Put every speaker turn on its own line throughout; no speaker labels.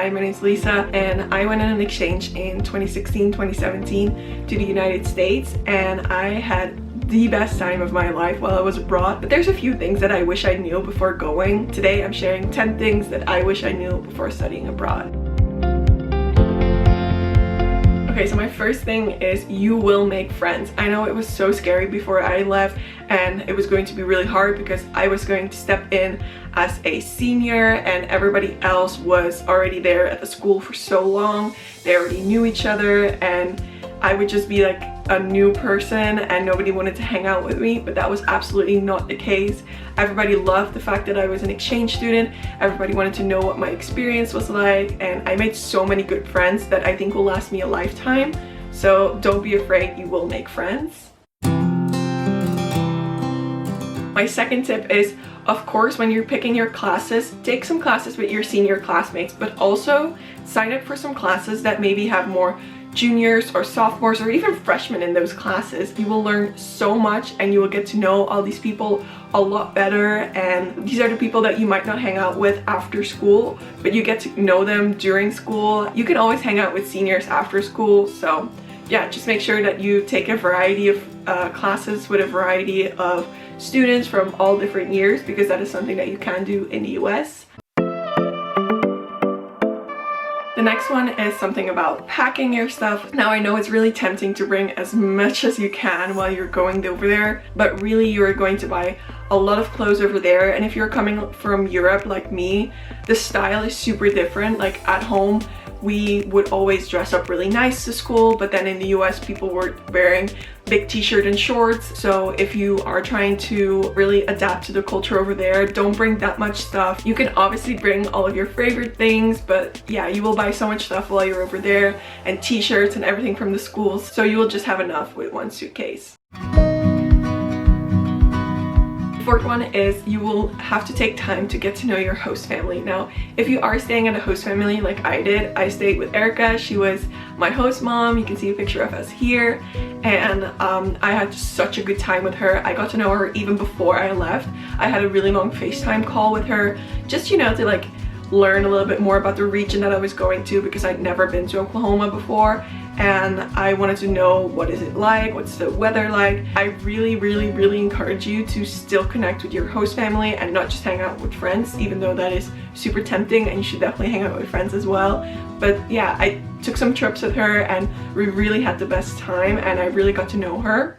Hi, my name is Lisa and I went on an exchange in 2016-2017 to the United States, and I had the best time of my life while I was abroad. But there's a few things that I wish I knew before going. Today I'm sharing 10 things that I wish I knew before studying abroad. Okay, so my first thing is you will make friends. I know it was so scary before I left and it was going to be really hard because I was going to step in as a senior and everybody else was already there at the school for so long. They already knew each other and I would just be like a new person and nobody wanted to hang out with me, but that was absolutely not the case. Everybody loved the fact that I was an exchange student. Everybody wanted to know what my experience was like, and I made so many good friends that I think will last me a lifetime. So don't be afraid, you will make friends. My second tip is, of course, when you're picking your classes, take some classes with your senior classmates, but also sign up for some classes that maybe have more juniors or sophomores or even freshmen in those classes. You will learn so much and you will get to know all these people a lot better, and these are the people that you might not hang out with after school, but you get to know them during school. You can always hang out with seniors after school, so yeah, just make sure that you take a variety of classes with a variety of students from all different years, because that is something that you can do in the US. The next one is something about packing your stuff. Now I know it's really tempting to bring as much as you can while you're going over there, but really you're going to buy a lot of clothes over there, and if you're coming from Europe like me, the style is super different. Like at home we would always dress up really nice to school, but then in the US people were wearing big t-shirt and shorts. So if you are trying to really adapt to the culture over there, don't bring that much stuff. You can obviously bring all of your favorite things, but yeah, you will buy so much stuff while you're over there, and t-shirts and everything from the schools, so you will just have enough with one suitcase. The fourth one is you will have to take time to get to know your host family. Now, if you are staying at a host family like I did, I stayed with Erica. She was my host mom. You can see a picture of us here, and I had just such a good time with her. I got to know her even before I left. I had a really long FaceTime call with her, just, you know, to like learn a little bit more about the region that I was going to, because I'd never been to Oklahoma before and I wanted to know what is it like, what's the weather like. I really encourage you to still connect with your host family and not just hang out with friends, even though that is super tempting and you should definitely hang out with friends as well. But yeah, I took some trips with her and we really had the best time and I really got to know her.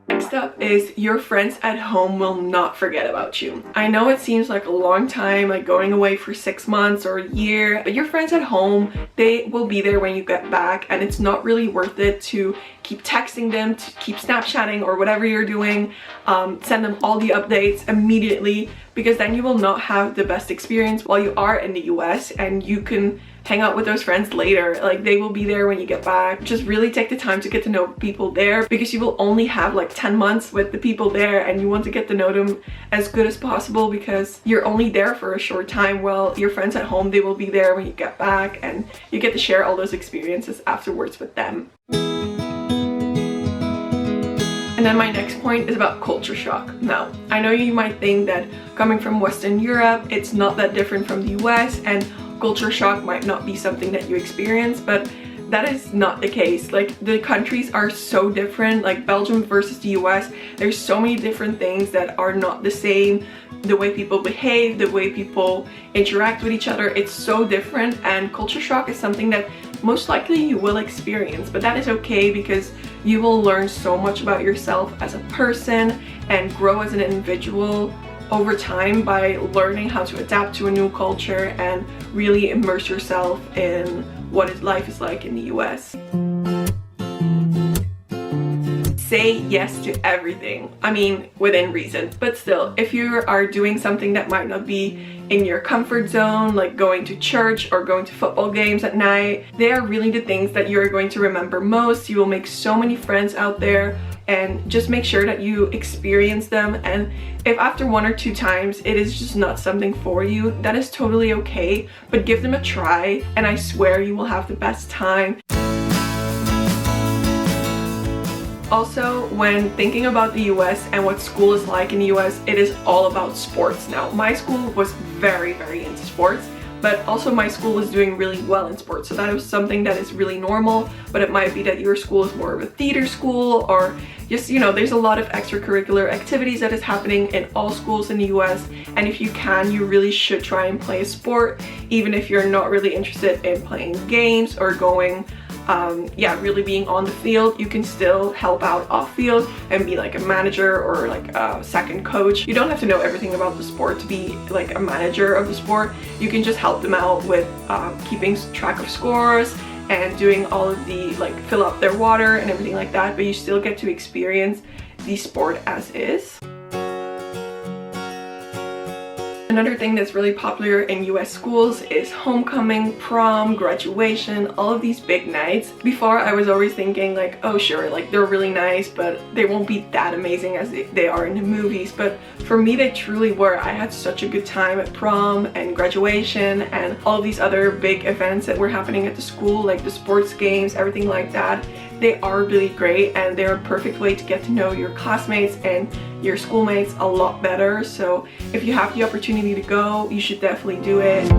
Next up is your friends at home will not forget about you. I know it seems like a long time, like going away for 6 months or a year, but your friends at home, they will be there when you get back, and it's not really worth it to keep texting them, to keep Snapchatting or whatever you're doing. Send them all the updates immediately, because then you will not have the best experience while you are in the US, and you can hang out with those friends later. Like, they will be there when you get back. Just really take the time to get to know people there, because you will only have like 10 months with the people there and you want to get to know them as good as possible, because you're only there for a short time, while your friends at home, they will be there when you get back and you get to share all those experiences afterwards with them. And then my next point is about culture shock. Now, I know you might think that coming from Western Europe, it's not that different from the US, and culture shock might not be something that you experience, but that is not the case. Like, the countries are so different. Like Belgium versus the US, there's so many different things that are not the same. The way people behave, the way people interact with each other, it's so different, and culture shock is something that most likely you will experience, but that is okay, because you will learn so much about yourself as a person and grow as an individual over time by learning how to adapt to a new culture and really immerse yourself in what life is like in the US. Say yes to everything. I mean, within reason, but still, if you are doing something that might not be in your comfort zone, like going to church or going to football games at night, they are really the things that you're going to remember most. You will make so many friends out there, and just make sure that you experience them. And if after 1 or 2 times it is just not something for you, that is totally okay, but give them a try and I swear you will have the best time. Also, when thinking about the US and what school is like in the US, it is all about sports. Now, my school was very, very into sports, but also my school was doing really well in sports, so that was something that is really normal. But it might be that your school is more of a theater school, or just, you know, there's a lot of extracurricular activities that is happening in all schools in the US, and if you can, you really should try and play a sport, even if you're not really interested in playing games or going really being on the field. You can still help out off field and be like a manager or like a second coach. You don't have to know everything about the sport to be like a manager of the sport. You can just help them out with keeping track of scores and doing all of the, like, fill up their water and everything like that, but you still get to experience the sport as is. Another thing that's really popular in US schools is homecoming, prom, graduation, all of these big nights. Before, I was always thinking like, oh sure, like they're really nice, but they won't be that amazing as they are in the movies. But for me, they truly were. I had such a good time at prom and graduation and all of these other big events that were happening at the school, like the sports games, everything like that. They are really great, and they're a perfect way to get to know your classmates and your schoolmates a lot better. So if you have the opportunity to go, you should definitely do it.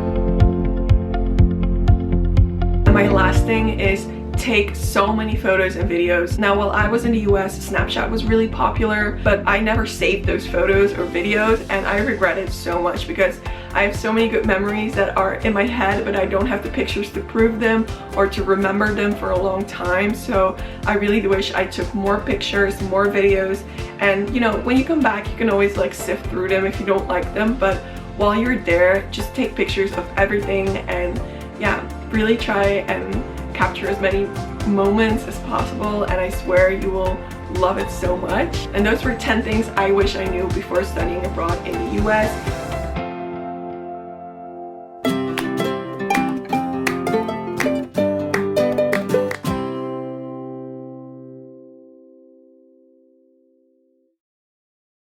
And my last thing is take so many photos and videos. Now, while I was in the US, Snapchat was really popular, but I never saved those photos or videos, and I regret it so much because I have so many good memories that are in my head, but I don't have the pictures to prove them or to remember them for a long time. So I really wish I took more pictures, more videos, and you know, when you come back, you can always like sift through them if you don't like them, but while you're there, just take pictures of everything and yeah, really try and capture as many moments as possible, and I swear you will love it so much. And those were 10 things I wish I knew before studying abroad in the US.